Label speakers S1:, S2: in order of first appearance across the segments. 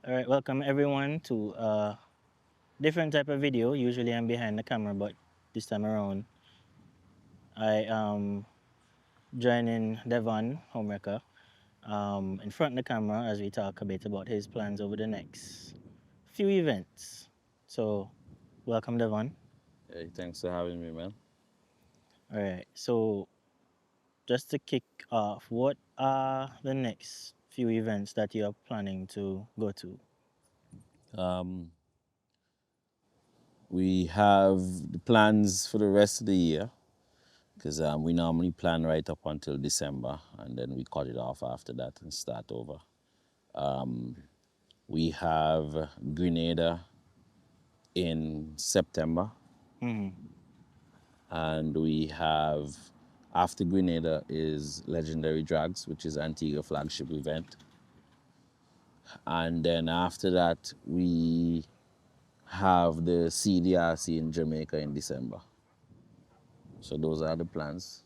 S1: All right, welcome everyone to a different type of video. Usually I'm behind the camera, but this time around I am joining Devon, Homewrecker, in front of the camera as we talk a bit about his plans over the next few events. So, welcome Devon.
S2: Hey, thanks for having me, man.
S1: All right, so just to kick off, what are the next few events that you are planning to go to?
S2: Um, we have the plans for the rest of the year because we normally plan right up until December and then we cut it off after that and start over. We have Grenada in September
S1: Hmm.
S2: and we have after Grenada is Legendary Drags, which is Antigua flagship event. And then after that, we have the CDRC in Jamaica in December. So those are the plans.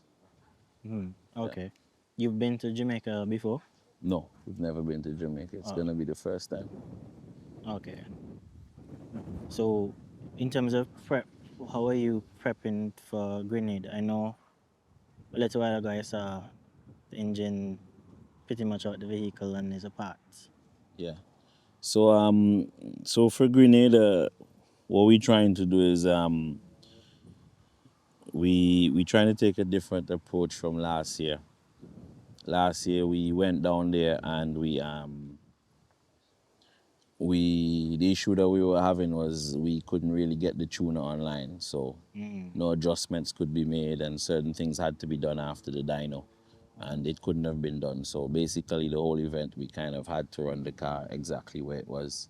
S2: Yeah.
S1: Okay. You've been to Jamaica before?
S2: No, we've never been to Jamaica. It's
S1: Oh,
S2: gonna be the first time.
S1: okay. So, in terms of prep, how are you prepping for Grenade? I know a little while ago I saw the engine pretty much out the vehicle and there's a parts.
S2: Yeah. So so for Grenada, what we're trying to do is we trying to take a different approach from last year. Last year we went down there and we the issue that we were having was we couldn't really get the tuner online, so
S1: Mm.
S2: no adjustments could be made and certain things had to be done after the dyno and it couldn't have been done. So basically the whole event we kind of had to run the car exactly where it was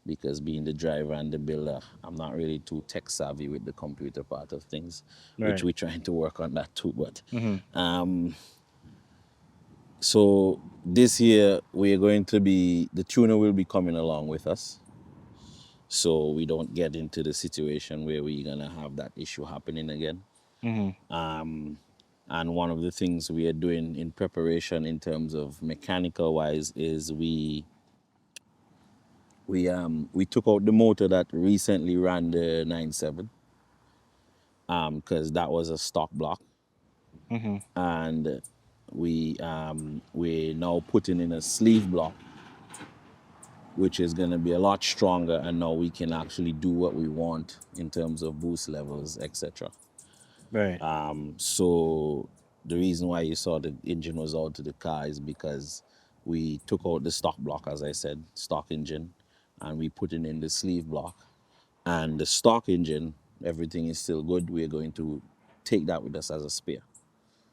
S2: because being the driver and the builder, I'm not really too tech savvy with the computer part of things, which
S1: Right.
S2: we're trying to work on that too. But
S1: Mm-hmm.
S2: so this year we're going to be the tuner will be coming along with us, so we don't get into the situation where we're gonna have that issue happening again.
S1: Mm-hmm.
S2: And one of the things we are doing in preparation in terms of mechanical wise is we took out the motor that recently ran the 97 because that was a stock block,
S1: Mm-hmm.
S2: and we're now putting in a sleeve block which is going to be a lot stronger, and now we can actually do what we want in terms of boost levels, etc.
S1: Right.
S2: So the reason why you saw the engine was out to the car is because we took out the stock block, as I said, stock engine, and we put in the sleeve block. And the stock engine, everything is still good. We're going to take that with us as a spare.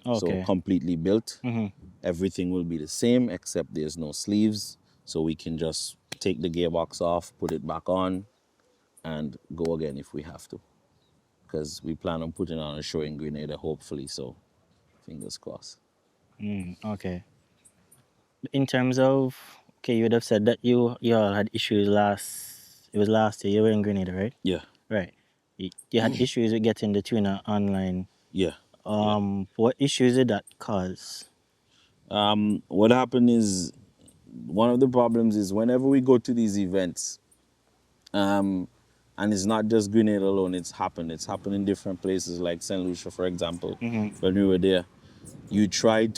S2: So
S1: Okay.
S2: completely built.
S1: Mm-hmm.
S2: Everything will be the same except there's no sleeves. So we can just take the gearbox off, put it back on, and go again if we have to. Because we plan on putting on a show in Grenada, hopefully. So fingers crossed.
S1: Okay. In terms of, okay, you would have said that you all had issues last, it was last year, you were in Grenada, right?
S2: Yeah,
S1: Right. You had issues with getting the tuner online.
S2: yeah, yeah.
S1: What issues did that cause?
S2: What happened is one of the problems is whenever we go to these events, and it's not just Grenada alone, it's happened. It's happened in different places like St. Lucia, for example.
S1: Mm-hmm.
S2: When we were there, you get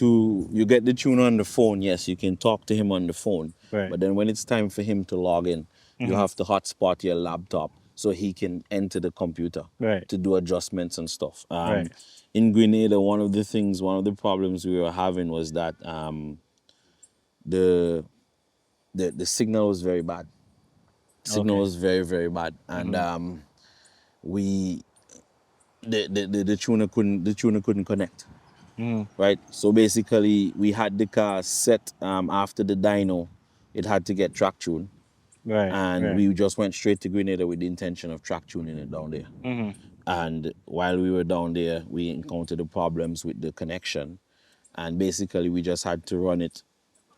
S2: the tuner on the phone. Yes, you can talk to him on the phone.
S1: Right.
S2: But then when it's time for him to log in, you
S1: Mm-hmm.
S2: have to hotspot your laptop so he can enter the computer
S1: Right.
S2: to do adjustments and stuff.
S1: Right.
S2: In Grenada, one of the problems we were having was that the, the signal was very bad. Signal
S1: Okay.
S2: was very, very bad. And
S1: Mm-hmm.
S2: we the tuner couldn't connect.
S1: Mm-hmm.
S2: Right? So basically, we had the car set after the dyno. It had to get track tuned,
S1: Right.
S2: and
S1: Right.
S2: we just went straight to Grenada with the intention of track tuning it down there.
S1: Mm-hmm.
S2: And while we were down there, we encountered the problems with the connection, and basically we just had to run it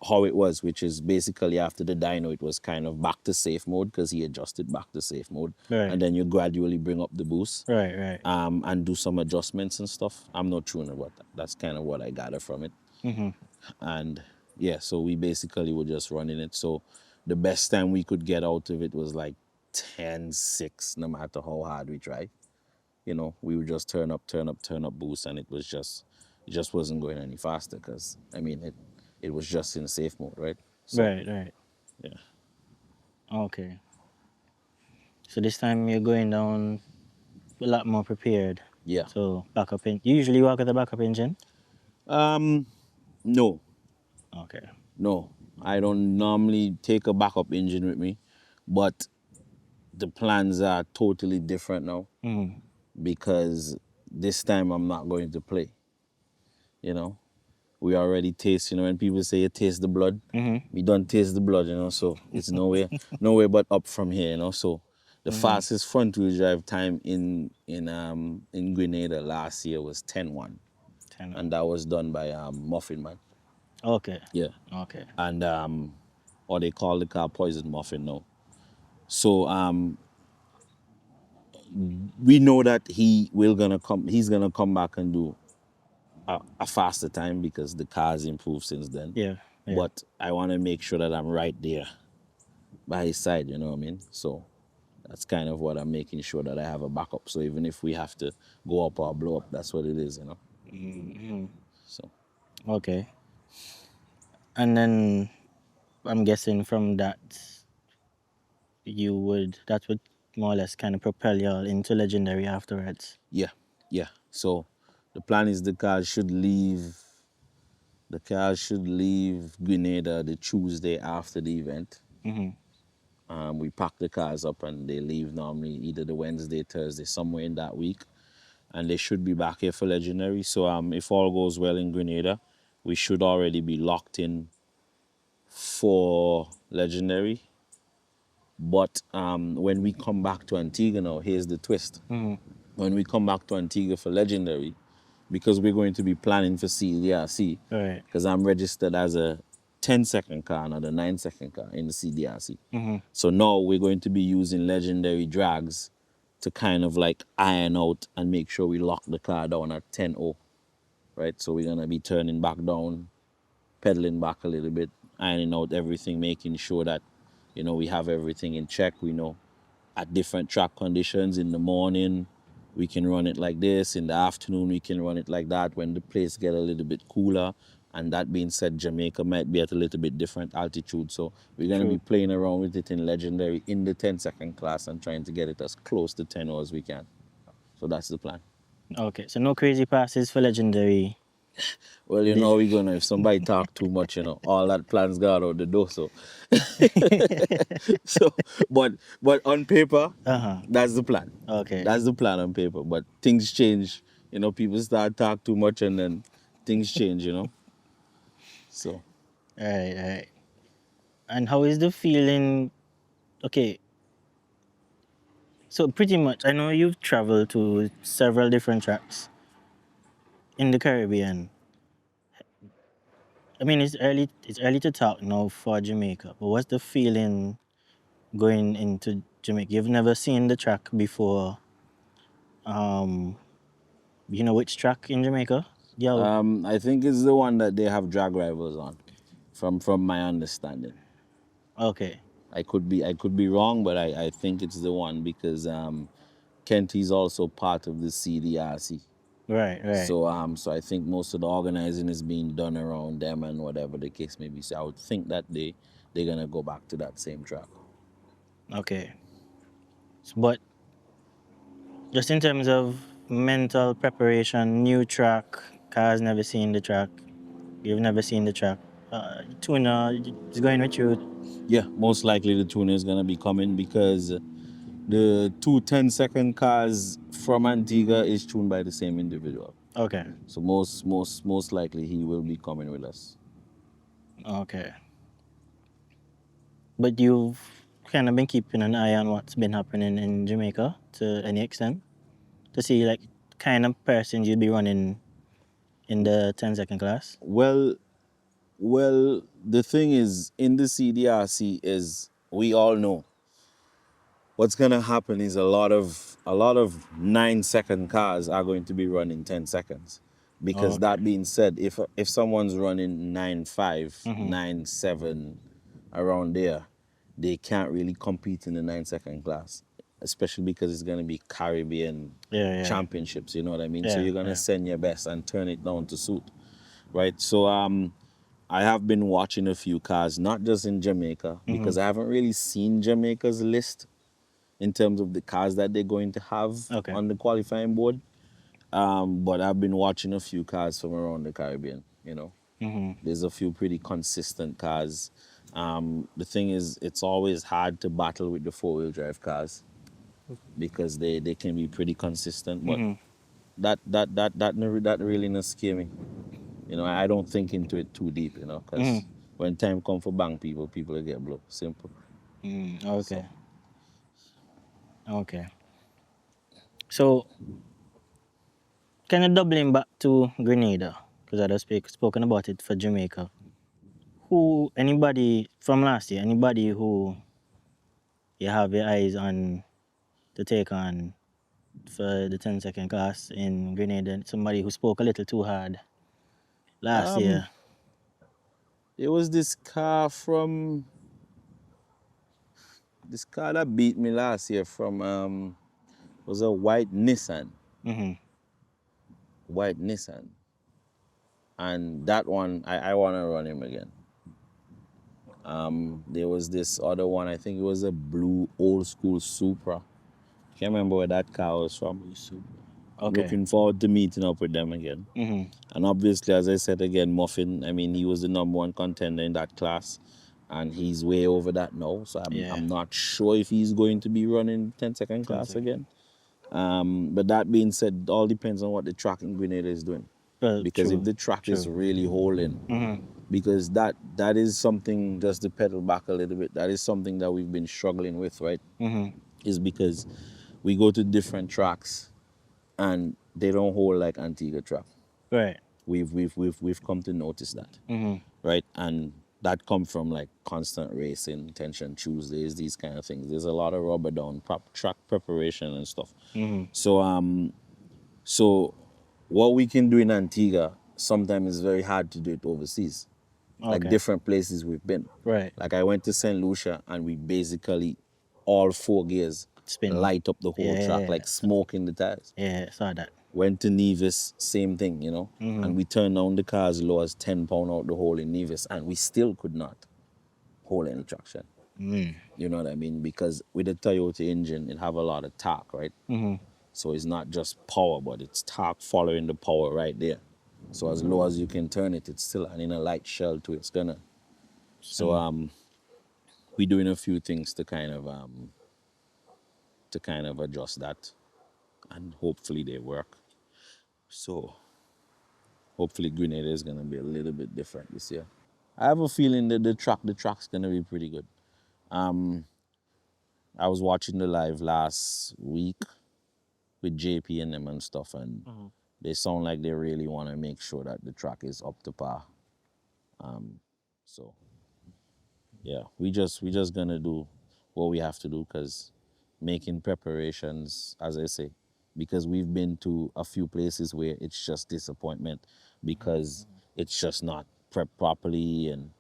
S2: how it was, which is basically after the dyno, it was kind of back to safe mode because he adjusted back to safe mode,
S1: Right.
S2: and then you gradually bring up the boost
S1: Right. Right.
S2: and do some adjustments and stuff. I'm not sure about that. That's kind of what I gather from it.
S1: Mm-hmm.
S2: And yeah, so we basically were just running it. So the best time we could get out of it was like 10-6, no matter how hard we tried. You know, we would just turn up, turn up, turn up boost, and it just wasn't going any faster because, I mean, it was just in safe mode, right? So,
S1: Right, right.
S2: yeah.
S1: Okay. So this time you're going down a lot more prepared.
S2: Yeah.
S1: So backup in. You usually walk with a backup engine?
S2: No,
S1: Okay.
S2: no. I don't normally take a backup engine with me, but the plans are totally different now
S1: Mm.
S2: because this time I'm not going to play. You know, we already taste. You know, when people say you taste the blood,
S1: Mm-hmm.
S2: we don't taste the blood. You know, so it's nowhere but up from here. You know, so the
S1: Mm-hmm.
S2: fastest front wheel drive time in Grenada last year was 10:1,
S1: 10.
S2: and that was done by Muffin Man.
S1: Okay.
S2: Yeah,
S1: Okay.
S2: and or they call the car Poison Muffin now. So we know that he's gonna come back and do a faster time because the car's improved since then.
S1: Yeah. Yeah.
S2: But I want to make sure that I'm right there by his side, you know what I mean? So that's kind of what I'm making sure that I have a backup. So even if we have to go up or blow up, that's what it is, you know?
S1: Mm-hmm.
S2: So
S1: Okay. And then I'm guessing from that that would more or less kind of propel you all into legendary afterwards.
S2: yeah, yeah. So the plan is the car should leave Grenada the Tuesday after the event.
S1: Mm-hmm.
S2: We pack the cars up and they leave normally either the Wednesday, Thursday, somewhere in that week. And they should be back here for Legendary. So if all goes well in Grenada, we should already be locked in for Legendary. But when we come back to Antigua now, here's the twist.
S1: Mm-hmm.
S2: When we come back to Antigua for Legendary, because we're going to be planning for CDRC,
S1: Right.
S2: because I'm registered as a 10-second car, not a 9-second car in the CDRC.
S1: Mm-hmm.
S2: So now we're going to be using Legendary drags to kind of like iron out and make sure we lock the car down at 10-0, right? So we're going to be turning back down, pedaling back a little bit, ironing out everything, making sure that, you know, we have everything in check. We know at different track conditions in the morning, we can run it like this. In the afternoon, we can run it like that when the place get a little bit cooler. And that being said, Jamaica might be at a little bit different altitude. So we're going to be
S1: True.
S2: playing around with it in Legendary in the 10-second class and trying to get it as close to 10 as we can. So that's the plan.
S1: Okay. So no crazy passes for legendary.
S2: Well, you
S1: This.
S2: know, we're gonna if somebody talk too much, you know, all that plans got out the door. So, so, but on paper,
S1: Uh-huh.
S2: that's the plan.
S1: Okay.
S2: That's the plan on paper. But things change. You know, people start talk too much, and then things change. You know. So
S1: All right. All right. And how is the feeling? Okay. So pretty much, I know you've traveled to several different tracks in the Caribbean. I mean, it's early. It's early to talk now for Jamaica. But what's the feeling going into Jamaica? You've never seen the track before. Um, you know which track in Jamaica? Yeah.
S2: I think it's the one that they have drag rivals on, from my understanding.
S1: Okay.
S2: I could be wrong, but I think it's the one because Kenty's also part of the CDRC.
S1: Right. Right.
S2: So I think most of the organizing is being done around them and whatever the case may be. So I would think that they're gonna go back to that same track.
S1: Okay. But just in terms of mental preparation, new track, cars never seen the track, you've never seen the track. Tuna is going with you.
S2: Yeah, most likely the tuner is gonna be coming because the two 10-second cars from Antigua is tuned by the same individual.
S1: Okay.
S2: So most likely he will be coming with us.
S1: Okay. But you've kind of been keeping an eye on what's been happening in Jamaica to any extent to see like kind of person you'd be running in the 10-second class.
S2: Well, the thing is in the CDRC is we all know what's gonna happen is a lot of 9-second cars are going to be running 10 seconds. Because
S1: Okay.
S2: that being said, if someone's running 9.5,
S1: Mhm.
S2: 9.7 around there, they can't really compete in the 9 second class, especially because it's going to be Caribbean
S1: Yeah.
S2: championships. You know what I mean? So
S1: Yeah.
S2: you're going to
S1: Yeah.
S2: send your best and turn it down to suit, right? So I have been watching a few cars, not just in Jamaica, because I haven't really seen Jamaica's list in terms of the cars that they're going to have
S1: Okay.
S2: on the qualifying board. But I've been watching a few cars from around the Caribbean. You know, there's a few pretty consistent cars. The thing is, it's always hard to battle with the four-wheel drive cars because they can be pretty consistent. But that really not scare me. You know, I don't think into it too deep. You know, because when time come for bang people, people will get blow. Simple.
S1: Okay.
S2: So
S1: Okay. So, kind of doubling back to Grenada, because I just spoken about it for Jamaica. Anybody from last year, anybody who you have your eyes on to take on for the 10-second class in Grenada, somebody who spoke a little too hard last
S2: um,
S1: year.
S2: there was this car that beat me last year from was a white Nissan.
S1: Mm-hmm.
S2: White Nissan. And that one I want to run him again. There was this other one, I think it was a blue old school Supra. Can't remember where that car was from. I'm
S1: Okay.
S2: looking forward to meeting up with them again.
S1: Mm-hmm.
S2: And obviously, as I said again, Muffin, I mean, he was the number one contender in that class. And he's way over that now. So
S1: Yeah.
S2: I'm not sure if he's going to be running 10-second
S1: 10
S2: class
S1: seconds.
S2: again. But that being said, it all depends on what the track in Grenada is doing.
S1: Well,
S2: Because if
S1: true.
S2: the track is
S1: True.
S2: really holding,
S1: Mm-hmm.
S2: because that is something, just to pedal back a little bit, that is something that we've been struggling with, right?
S1: Mm-hmm.
S2: Is because we go to different tracks and they don't hold like Antigua track.
S1: Right.
S2: We've come to notice that,
S1: Mm-hmm.
S2: right? And that come from like constant racing, tension Tuesdays, these kind of things. There's a lot of rubber down, track preparation and stuff.
S1: Mm-hmm.
S2: So what we can do in Antigua sometimes is very hard to do it overseas. Like
S1: Okay.
S2: different places we've been.
S1: Right.
S2: Like I went to St. Lucia and we basically all four gears
S1: Spin.
S2: light up the whole track, like smoke in the tires.
S1: Yeah, saw that.
S2: Went to Nevis, same thing, you know. And we turned down the car as low as 10 pound out the hole in Nevis and we still could not hold any traction. You know what I mean? Because with a Toyota engine, it have a lot of torque, right? So it's not just power, but it's torque following the power right there. So as low as you can turn it, it's still in a light shell to its gunner. So we're doing a few things to kind of adjust that, and hopefully they work. So hopefully Grenada is gonna be a little bit different this year. I have a feeling that the track's gonna be pretty good. I was watching the live last week with JP and them and stuff, and they sound like they really want to make sure that the track is up to par. So yeah, we just gonna do what we have to do, because making preparations, as I say, because we've been to a few places where it's just disappointment because it's just not prepped properly, and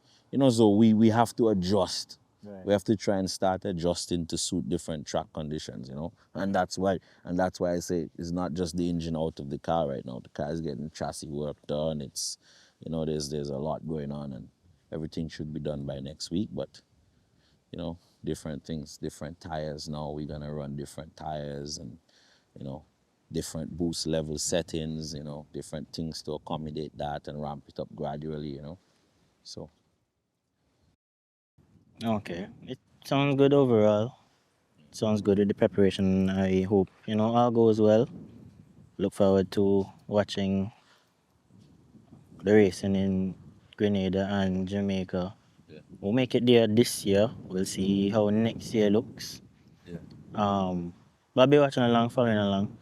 S2: so we have to adjust.
S1: Right.
S2: We have to try and start adjusting to suit different track conditions, and that's why I say it's not just the engine out of the car right now. The car is getting chassis work done. It's there's a lot going on, and everything should be done by next week. But different things, different tires. Now we're gonna run different tires, and you know different boost level settings, different things to accommodate that and ramp it up gradually. So
S1: Okay. It sounds good overall. Sounds good with the preparation. I hope, all goes well. Look forward to watching the racing in Grenada and Jamaica.
S2: yeah,
S1: We'll make it there this year. We'll see how next year looks.
S2: yeah,
S1: But I'll be watching along, following along.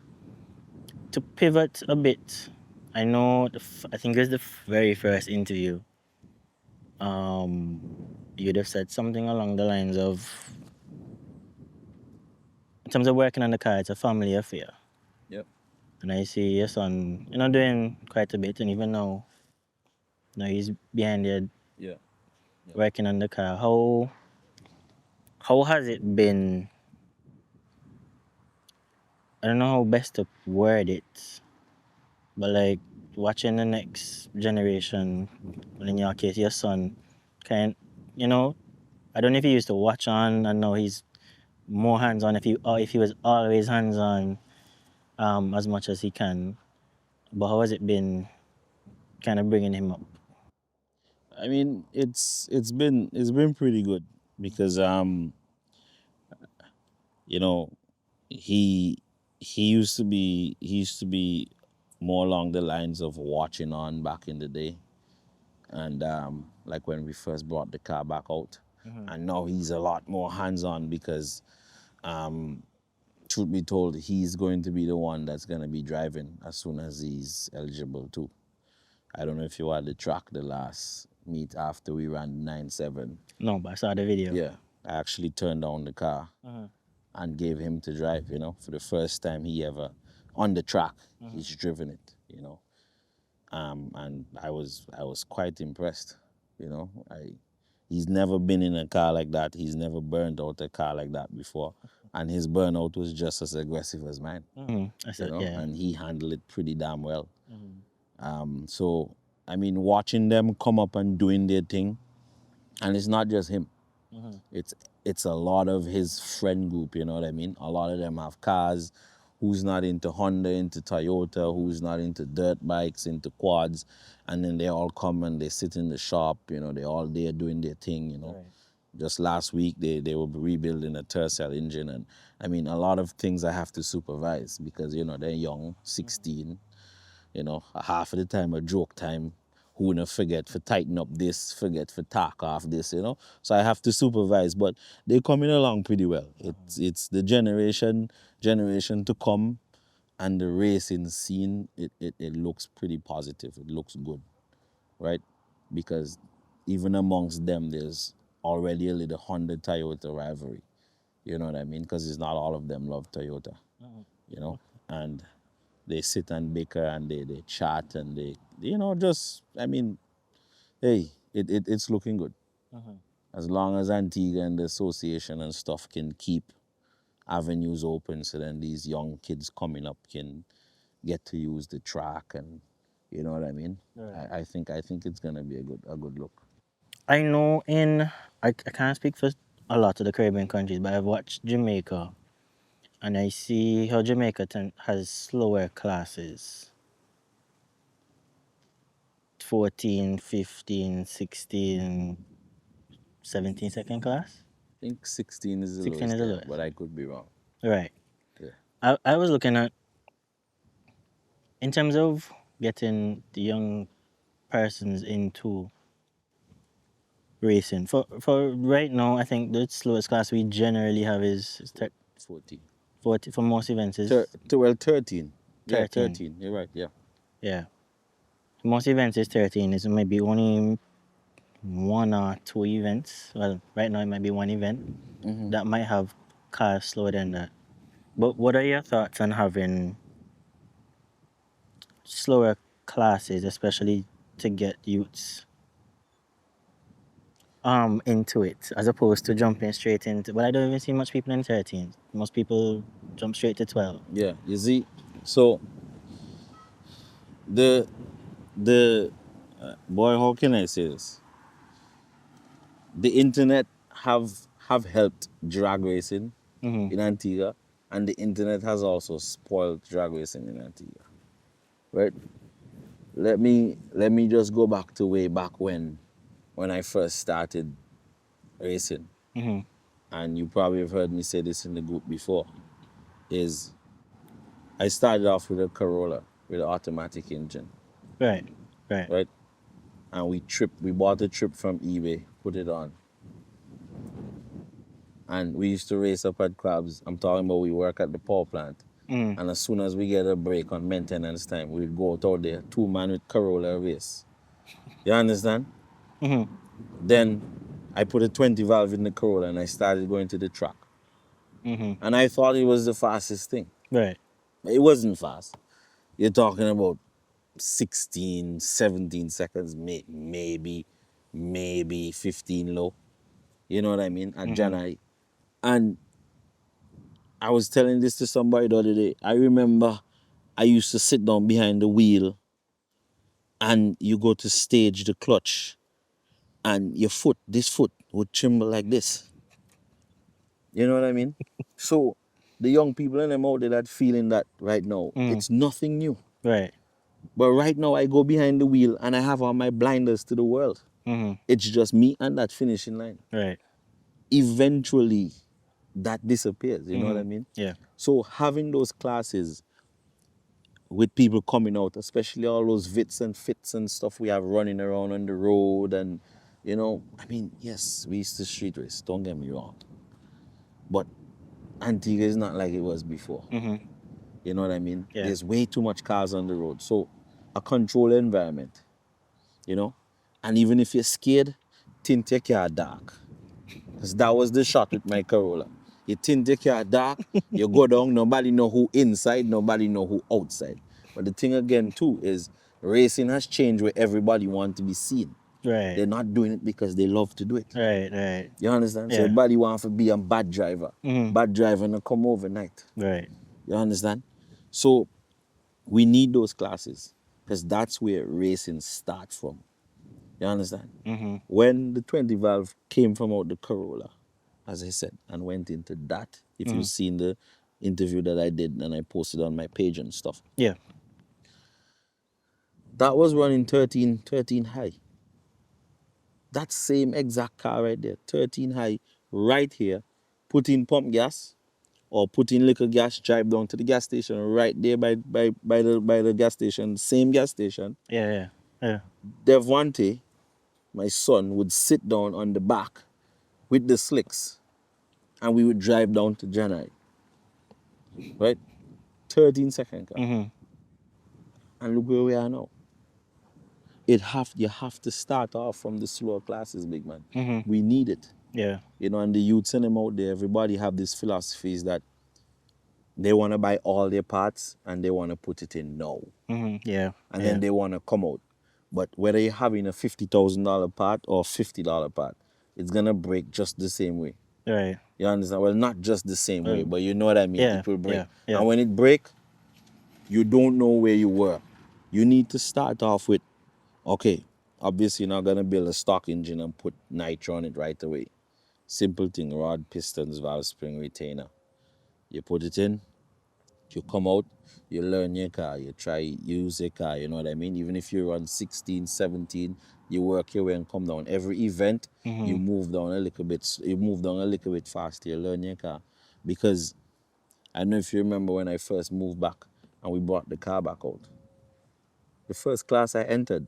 S1: To pivot a bit, I know, I think it was the very first interview. You'd have said something along the lines of, in terms of working on the car, it's a family affair.
S2: yep,
S1: And I see your son, doing quite a bit, and even now he's behind there
S2: yeah.
S1: working on the car. how has it been? I don't know how best to word it, but like watching the next generation, well, in your case, your son, kind, you know, I don't know if he used to watch on, and now he's more hands on. If he was always hands on, as much as he can, but how has it been, kind of bringing him up?
S2: I mean, it's been pretty good because you know, he he used to be more along the lines of watching on back in the day, and like when we first brought the car back out,
S1: Mm-hmm.
S2: and now he's a lot more hands on because truth be told, he's going to be the one that's going to be driving as soon as he's eligible too. I don't know if you had the track the last meet after we ran 9-7.
S1: No, but I saw the video.
S2: Yeah, I actually turned down the car
S1: Uh-huh.
S2: and gave him to drive, for the first time he ever, on the track,
S1: Uh-huh.
S2: he's driven it. And I was quite impressed, you know. He's never been in a car like that. He's never burned out a car like that before. And his burnout was just as aggressive as mine,
S1: I said, yeah.
S2: and he handled it pretty damn well.
S1: Mm-hmm.
S2: So, I mean, watching them come up and doing their thing, and it's not just him.
S1: Mm-hmm.
S2: It's a lot of his friend group, you know what I mean? A lot of them have cars. Who's not into Honda, into Toyota, who's not into dirt bikes, into quads, and then they all come and they sit in the shop, they all there doing their thing.
S1: Right.
S2: Just last week they were rebuilding a Tercel engine, and I mean a lot of things I have to supervise because they're young, 16, half of the time a joke time. Who gonna forget for tighten up this, forget for tack off this. So I have to supervise, but they're coming along pretty well. It's the generation to come, and the racing scene. It looks pretty positive. It looks good, right? Because even amongst them, there's already a little Honda Toyota rivalry. You know what I mean? Because it's not all of them love Toyota, you know, and they sit and bicker and they chat and just, I mean, hey, it's looking good.
S1: Mm-hmm.
S2: As long as Antigua and the association and stuff can keep avenues open, so then these young kids coming up can get to use the track, and you know what I mean.
S1: Right.
S2: I think it's gonna be a good look.
S1: I know I can't speak for a lot of the Caribbean countries, but I've watched Jamaica, and I see how Jamaica has slower classes, 14, 15, 16, 17-second class.
S2: I think 16 is the
S1: 16 is
S2: lowest
S1: the
S2: there,
S1: lowest.
S2: but I could be wrong.
S1: Right.
S2: Yeah.
S1: I was looking at, in terms of getting the young persons into racing. For right now, I think the slowest class we generally have is
S2: 14.
S1: 40 for most events is
S2: Well, 13. Yeah,
S1: 13.
S2: 13. You're right. Yeah.
S1: Yeah. Most events is 13. It's maybe only one or two events. Well, right now it might be one event that might have cars slower than that. But what are your thoughts on having slower classes, especially to get youths into it, as opposed to jumping straight into? Well, I don't even see much people in 13. Most people jump straight to 12.
S2: Yeah. You see, so the the boy, how can I say this? The internet have helped drag racing
S1: Mm-hmm.
S2: in Antigua, and the internet has also spoiled drag racing in Antigua. Right? Let me just go back to way back when I first started racing,
S1: Mm-hmm.
S2: and you probably have heard me say this in the group before. Is I started off with a Corolla with an automatic engine,
S1: Right. Right.
S2: right? And we bought a trip from eBay, put it on, and we used to race up at Crabs. I'm talking about we work at the power plant.
S1: Mm.
S2: And as soon as we get a break on maintenance time, we'd go out there, 2 man with Corolla race. You understand?
S1: Mm-hmm.
S2: Then I put a 20 valve in the Corolla and I started going to the track.
S1: Mm-hmm.
S2: And I thought it was the fastest thing.
S1: Right.
S2: It wasn't fast. You're talking about 16, 17 seconds, maybe 15 low. You know what I mean? At
S1: Mm-hmm.
S2: Janai. And I was telling this to somebody the other day. I remember I used to sit down behind the wheel and you go to stage the clutch and your foot, this foot would tremble like this. You know what I mean? So the young people in them out there that feeling that right now, it's nothing new.
S1: Right.
S2: But right now I go behind the wheel and I have on my blinders to the world. It's just me and that finishing line.
S1: Right.
S2: Eventually that disappears. You know what I mean?
S1: Yeah.
S2: So having those classes with people coming out, especially all those vits and fits and stuff we have running around on the road, and you know, I mean, yes, we used to street race, don't get me wrong. But Antigua is not like it was before. You know what I mean?
S1: Yeah.
S2: There's way too much cars on the road. So a controlled environment, you know? And even if you're scared, tint your car dark. Because that was the shot with my Corolla. You tint your car dark, you go down, nobody know who inside, nobody know who outside. But the thing again too is racing has changed where everybody wants to be seen.
S1: Right.
S2: They're not doing it because they love to do it.
S1: Right. Right.
S2: You understand? So
S1: Yeah.
S2: everybody wants to be a bad driver. Bad driver and come overnight.
S1: Right.
S2: You understand? So we need those classes because that's where racing starts from. You understand? When the 20 valve came from out the Corolla, as I said, and went into that, if you've seen the interview that I did and I posted on my page and stuff,
S1: Yeah.
S2: that was running 13 high. That same exact car right there, 13 high, right here, put in pump gas or put in liquor gas, drive down to the gas station right there by the gas station, same gas station.
S1: Yeah. Yeah. Yeah.
S2: Devon, my son, would sit down on the back with the slicks and we would drive down to Janai. Right? 13-second car. And look where we are now. You have to start off from the slower classes, big man. We need it.
S1: Yeah.
S2: You know, and the youths and them out there, everybody have these philosophies that they want to buy all their parts and they want to put it in now.
S1: Yeah.
S2: And then they want to come out. But whether you're having a $50,000 part or $50 part, it's going to break just the same way.
S1: Right.
S2: You understand? Well, not just the same way, but you know what I mean?
S1: Yeah.
S2: It will break.
S1: Yeah. Yeah.
S2: And when it break, you don't know where you were. You need to start off with, okay, obviously you're not going to build a stock engine and put nitro on it right away. Simple thing, rod, pistons, valve spring, retainer. You put it in, you come out, you learn your car, you try use your car, you know what I mean? Even if you run 16, 17, you work your way and come down. Every event, you move down a little bit faster, you learn your car. Because I don't know if you remember when I first moved back and we brought the car back out. The first class I entered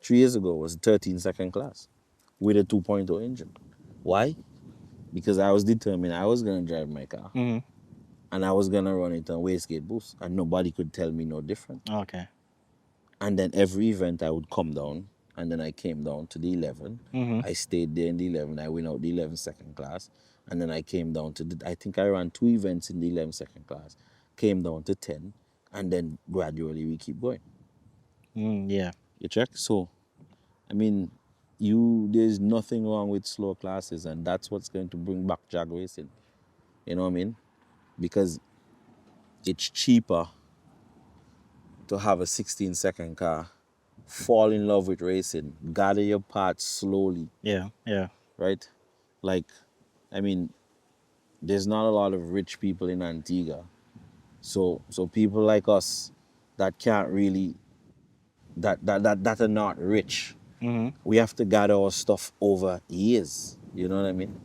S2: 3 years ago was a 13-second class with a 2.0 engine. Why? Because I was determined I was going to drive my car and I was going to run it on wastegate boost and nobody could tell me no different.
S1: Okay.
S2: And then every event I would come down and then I came down to the 11. I stayed there in the 11. I went out the 11 second class and then I came down to I think I ran 2 events in the 11 second class, came down to 10, and then gradually we keep going.
S1: Yeah.
S2: You check? So, I mean, there's nothing wrong with slow classes, and that's what's going to bring back jag racing. You know what I mean? Because it's cheaper to have a 16-second car, fall in love with racing, gather your parts slowly,
S1: Yeah. Yeah.
S2: right? Like, I mean, there's not a lot of rich people in Antigua. So people like us that can't really that are not rich. We have to gather our stuff over years. You know what I mean?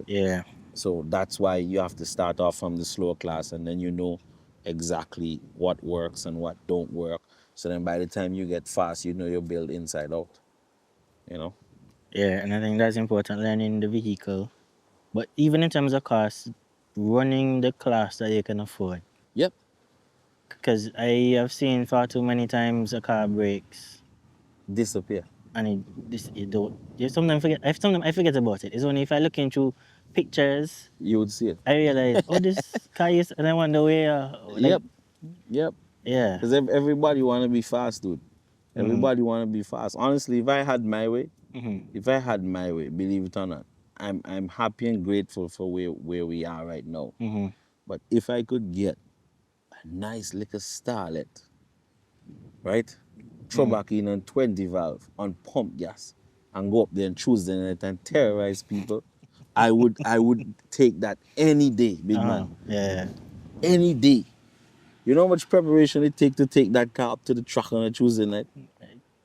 S1: Yeah.
S2: So that's why you have to start off from the slower class and then you know exactly what works and what don't work. So then by the time you get fast, you know your build inside out. You know?
S1: Yeah. And I think that's important, learning the vehicle. But even in terms of cost, running the class that you can afford.
S2: Yep.
S1: Because I have seen far too many times a car breaks
S2: Disappear.
S1: and sometimes I forget about it. It's only if I look into pictures,
S2: You would see it.
S1: I realize, oh, this car is, and I wonder where.
S2: Yep. Yep.
S1: Yeah.
S2: Because everybody want to be fast, dude. Everybody want to be fast. Honestly, if I had my way, believe it or not, I'm happy and grateful for where we are right now.
S1: Mm-hmm.
S2: But if I could get a nice little starlet, right? Throw
S1: Mm-hmm.
S2: back in on 20 valve on pump gas and go up there and choose the night and terrorize people, I would take that any day, big
S1: Uh-huh.
S2: man.
S1: Yeah.
S2: Any day. You know how much preparation it take to take that car up to the track on a Tuesday night?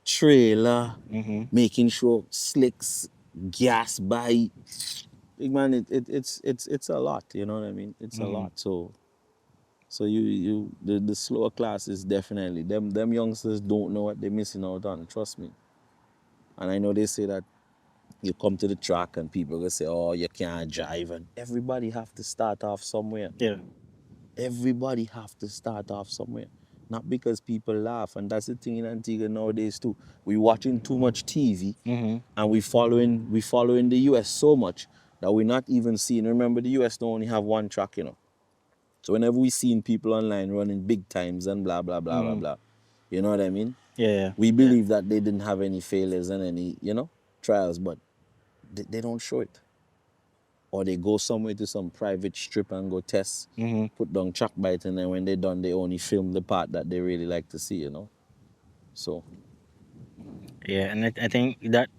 S2: Trailer,
S1: Mm-hmm.
S2: making sure slicks, gas by. Big man, it's a lot, you know what I mean? It's a
S1: Mm-hmm.
S2: lot. So the slower classes definitely them youngsters don't know what they're missing out on, trust me. And I know they say that you come to the track and people will say, oh, you can't drive, and everybody have to start off somewhere.
S1: Yeah.
S2: Everybody have to start off somewhere. Not because people laugh, and that's the thing in Antigua nowadays too. We watching too much TV
S1: Mm-hmm.
S2: and we following the US so much that we're not even seeing. Remember, the US don't only have one track, you know. So whenever we seeing people online running big times and blah blah blah blah
S1: Mm-hmm.
S2: blah, you know what I mean?
S1: Yeah.
S2: We believe that they didn't have any failures and any, trials, but they don't show it. Or they go somewhere to some private strip and go test,
S1: Mm-hmm.
S2: put down track bite, and then when they're done, they only film the part that they really like to see, you know? So,
S1: Yeah. And I think that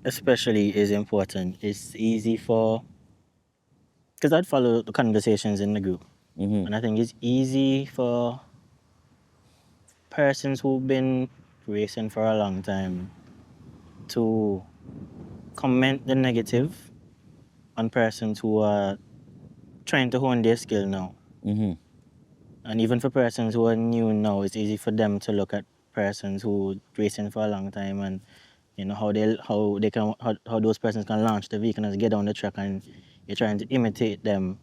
S1: especially is important. It's easy for, because I'd follow the conversations in the group,
S2: mm-hmm,
S1: and I think it's easy for persons who've been racing for a long time to comment the negative on persons who are trying to hone their skill now.
S2: mm-hmm,
S1: And even for persons who are new now, it's easy for them to look at persons who racing for a long time, and how those persons can launch the vehicle and get on the track, and you're trying to imitate them.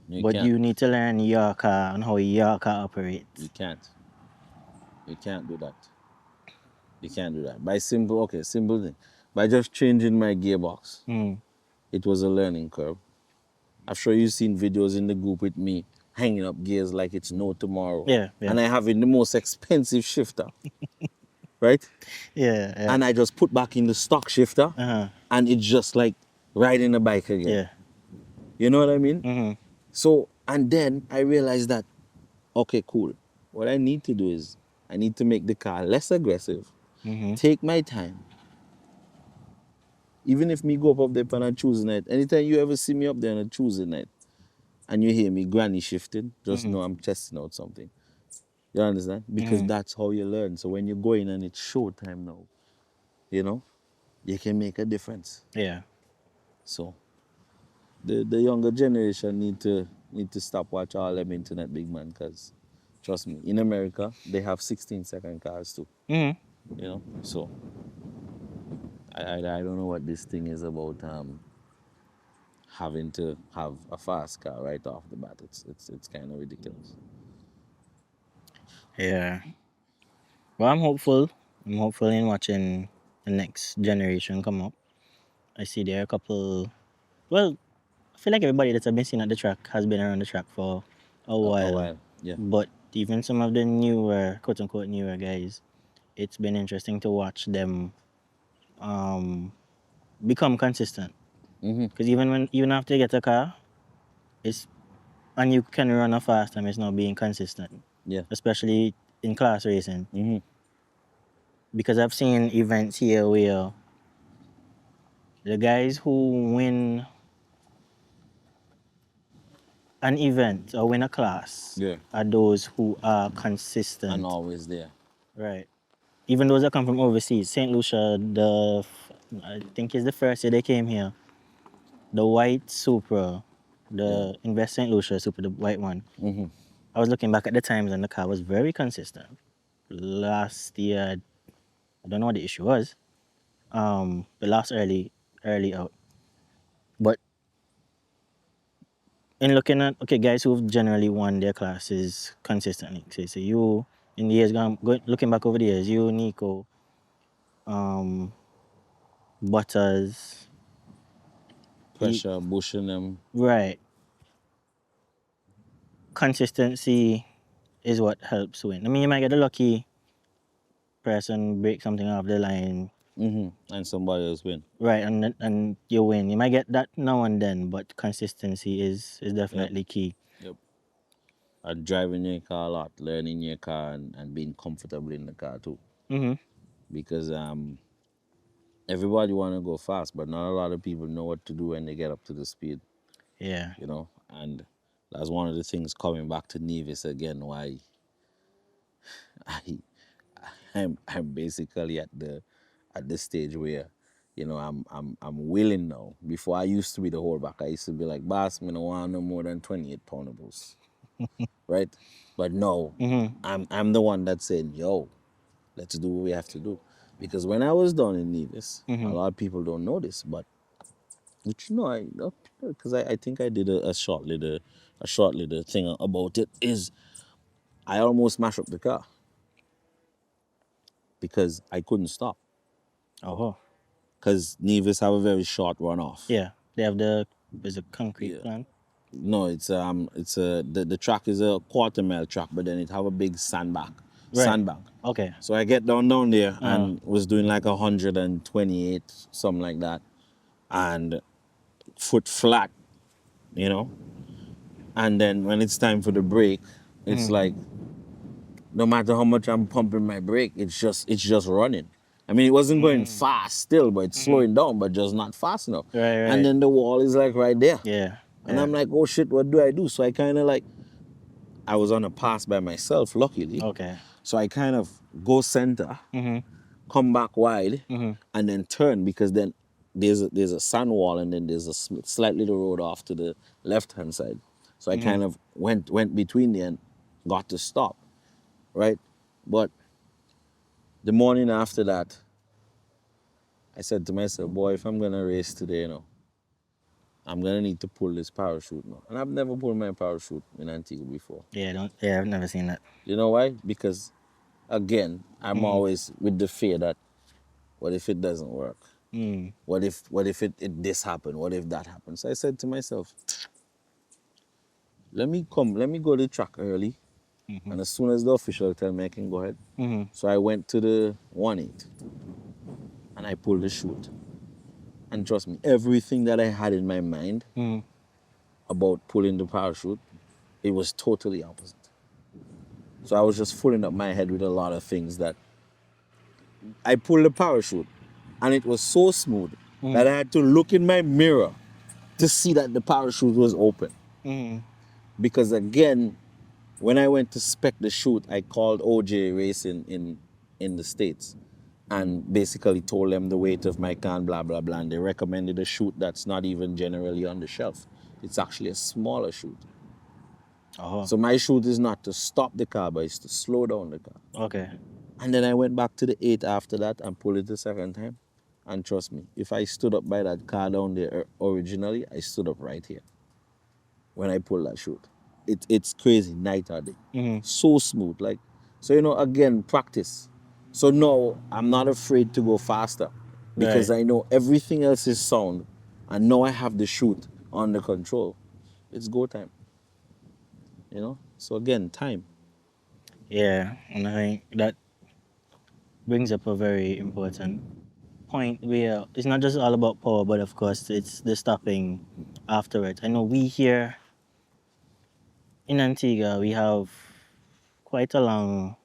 S2: you
S1: But
S2: can't.
S1: you need to learn your car and how your car
S2: You
S1: operates.
S2: can't. You can't do that. You can't do that. Simple thing. By just changing my gearbox,
S1: Mm.
S2: it was a learning curve. I'm sure you've seen videos in the group with me hanging up gears like it's no tomorrow.
S1: Yeah, yeah.
S2: And I have in the most expensive shifter, right?
S1: Yeah, yeah.
S2: And I just put back in the stock shifter
S1: Uh-huh.
S2: and it's just like riding a bike again.
S1: Yeah.
S2: You know what I mean?
S1: Mm-hmm.
S2: So, and then I realized that, okay, cool. What I need to do is I need to make the car less aggressive,
S1: Mm-hmm.
S2: take my time. Even if me go up there on a Tuesday night, anytime you ever see me up there on a Tuesday night and you hear me granny shifting, just
S1: Mm-hmm.
S2: know I'm testing out something. You understand? Because
S1: Mm-hmm.
S2: that's how you learn. So when you go in and it's showtime now, you know, you can make a difference.
S1: Yeah.
S2: So the younger generation need to stop watch all them internet big man, because trust me, in America they have 16-second cars too.
S1: Mm-hmm.
S2: You know, so I don't know what this thing is about, having to have a fast car right off the bat. It's kind of ridiculous.
S1: Yeah. Well, I'm hopeful. I'm hopeful in watching the next generation come up. I see there are a couple. Well, I feel like everybody that's been seen at the track has been around the track for a
S2: A
S1: while.
S2: while, yeah.
S1: But even some of the newer, quote unquote, newer guys, it's been interesting to watch them um, become consistent.
S2: Mm-hmm.
S1: Because even after you get a car, it's and you can run a fast time, it's not being consistent,
S2: Yeah.
S1: especially in class racing.
S2: Mm-hmm.
S1: Because I've seen events here where the guys who win an event or win a class
S2: Yeah.
S1: are those who are
S2: And
S1: consistent.
S2: always there.
S1: Right. Even those that come from overseas. St. Lucia, I think it's the first year they came here. The white Supra,
S2: Yeah.
S1: the Invest St. Lucia Supra, the white one.
S2: Mm-hmm.
S1: I was looking back at the times and the car was very consistent. Last year, I don't know what the issue was. The last early out. But in looking at guys who've generally won their classes consistently. So you in the years looking back over the years, you, Nico, um, Butters,
S2: Pressure, bushing them.
S1: right. Consistency is what helps win. I mean, you might get a lucky person break something off the line,
S2: And somebody else win.
S1: Right, and you win. You might get that now and then, but consistency is
S2: Yep.
S1: definitely key.
S2: Yep. And driving your car a lot, learning your car, and being comfortable in the car too.
S1: Mm-hmm.
S2: Because everybody want to go fast, but not a lot of people know what to do when they get up to the speed.
S1: Yeah.
S2: You know, and that's one of the things coming back to Nevis again. Why I I'm basically at the stage where, you know, I'm willing now. Before I used to be the whole back. I used to be like, boss, me no want no more than 28 poundables. Right? But no,
S1: Mm-hmm.
S2: I'm the one that's saying, yo, let's do what we have to do. Because when I was down in Nevis, a
S1: Mm-hmm.
S2: lot of people don't know this, but which you know, because I think I did a short little thing about it, is I almost mashed up the car because I couldn't stop.
S1: Oh.
S2: Because Nevis have a very short runoff.
S1: Yeah. They have there's a concrete
S2: Yeah.
S1: plant.
S2: No, it's a the track is a quarter-mile track, but then it have a big
S1: Right.
S2: sandbank.
S1: Okay.
S2: So I get down there
S1: Uh.
S2: and was doing like 128, something like that, and foot flat, you know. And then when it's time for the brake, it's
S1: Mm-hmm.
S2: like no matter how much I'm pumping my brake, it's just running. I mean, it wasn't going
S1: Mm.
S2: fast still, but it's
S1: Mm-hmm.
S2: slowing down, but just not fast enough.
S1: Right.
S2: And
S1: Right.
S2: then the wall is like right there.
S1: Yeah.
S2: And
S1: Yeah.
S2: I'm like, oh shit, what do I do? So I kind of like, I was on a pass by myself, luckily.
S1: Okay.
S2: So I kind of go center,
S1: Mm-hmm.
S2: come back wide,
S1: Mm-hmm.
S2: and then turn because then there's a sand wall and then there's a slight little road off to the left hand side. So I
S1: Mm-hmm.
S2: kind of went between there and got to stop, right? But the morning after that, I said to myself, boy, if I'm gonna race today, you know, I'm gonna need to pull this parachute now. And I've never pulled my parachute in Antigua before.
S1: Yeah. Don't. Yeah. I've never seen that.
S2: You know why? Because again, I'm
S1: Mm-hmm.
S2: always with the fear that what if it doesn't work?
S1: Mm.
S2: What if it this happened? What if that happens? So I said to myself, let me go to the track early,
S1: Mm-hmm.
S2: and as soon as the official tell me I can go ahead.
S1: Mm-hmm.
S2: So I went to the 1-8 and I pulled the chute. And trust me, everything that I had in my mind
S1: Mm-hmm.
S2: about pulling the parachute, it was totally opposite. So I was just filling up my head with a lot of things that I pulled the parachute and it was so smooth that I had to look in my mirror to see that the parachute was open.
S1: Mm-hmm.
S2: Because again, when I went to spec the chute, I called OJ Racing in the States and basically told them the weight of my car, blah, blah, blah. And they recommended a chute that's not even generally on the shelf. It's actually a smaller chute.
S1: Oh.
S2: So my chute is not to stop the car, but it's to slow down the car.
S1: Okay.
S2: And then I went back to the 8 after that and pulled it the second time. And trust me, if I stood up by that car down there originally, I stood up right here when I pulled that chute. It's crazy, night or day.
S1: Mm-hmm.
S2: So smooth. Like, so you know, again, practice. So now I'm not afraid to go faster because
S1: Right.
S2: I know everything else is sound. And now I have the chute under control. It's go time. You know? So again, time.
S1: Yeah. And I think that brings up a very important point where it's not just all about power, but of course it's the stopping afterwards. I know we here in Antigua we have quite a long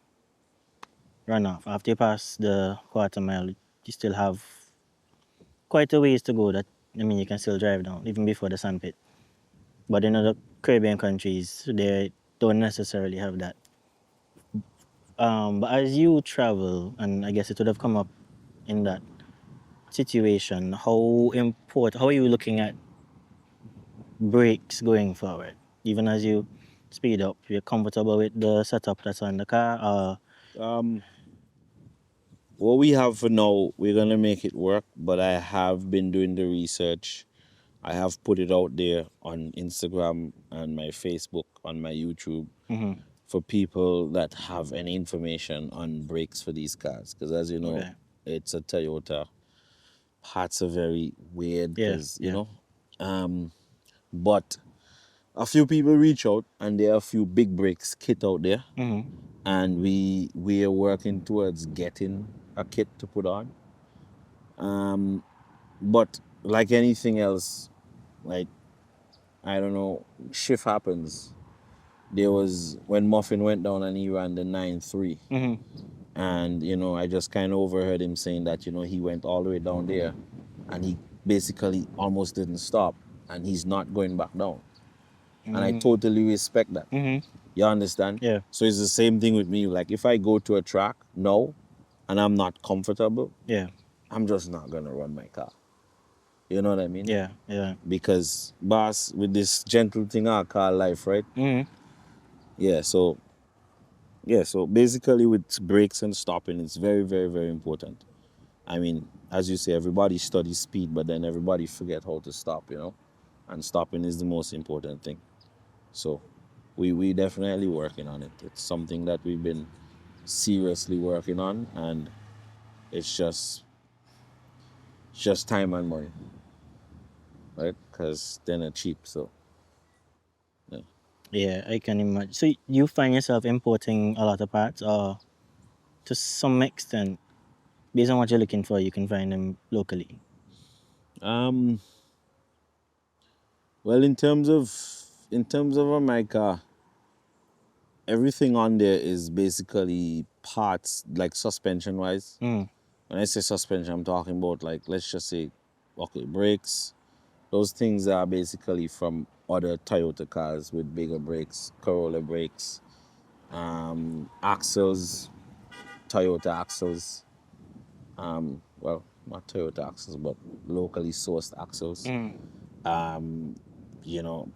S1: runoff. After you pass the quarter mile, you still have quite a ways to go. That I mean, you can still drive down even before the sandpit. But in other Caribbean countries, they don't necessarily have that. But as you travel, and I guess it would have come up in that situation, how are you looking at brakes going forward? Even as you speed up, you're comfortable with the setup that's on the car?
S2: Um, what we have for now, we're gonna make it work, but I have been doing the research. I have put it out there on Instagram and my Facebook, on my YouTube,
S1: Mm-hmm.
S2: for people that have any information on brakes for these cars. Because as you know,
S1: Okay.
S2: it's a Toyota. Parts are very weird
S1: Yeah,
S2: because, you
S1: yeah.
S2: know. But a few people reach out and there are a few big brakes kit out there.
S1: Mm-hmm.
S2: And we are working towards getting a kit to put on. Um, but like anything else, like I don't know, shift happens. There was when Muffin went down and he ran the 9-3.
S1: Mm-hmm.
S2: And I just kind of overheard him saying that he went all the way down there and he basically almost didn't stop and he's not going back down, and I totally respect that.
S1: Mm-hmm.
S2: You understand?
S1: Yeah.
S2: So it's the same thing with me. Like if I go to a track now and I'm not comfortable,
S1: Yeah.
S2: I'm just not gonna run my car. You know what I mean?
S1: Yeah. Yeah.
S2: Because boss, with this gentle thing I call life, right?
S1: Mm-hmm.
S2: Yeah, so basically with brakes and stopping, it's very, very, very important. I mean, as you say, everybody studies speed, but then everybody forget how to stop. And stopping is the most important thing. So we definitely working on it. It's something that we've been seriously working on, and it's just time and money, right? Because they're not cheap. So yeah.
S1: Yeah, I can imagine. So you find yourself importing a lot of parts, or to some extent, based on what you're looking for, you can find them locally.
S2: Um. Well, in terms of a mic car, everything on there is basically parts like suspension wise.
S1: Mm.
S2: When I say suspension, I'm talking about, like, let's just say, okay, brakes. Those things are basically from other Toyota cars with bigger brakes, Corolla brakes, axles, Toyota axles. Well, not Toyota axles, but locally sourced axles.
S1: Mm.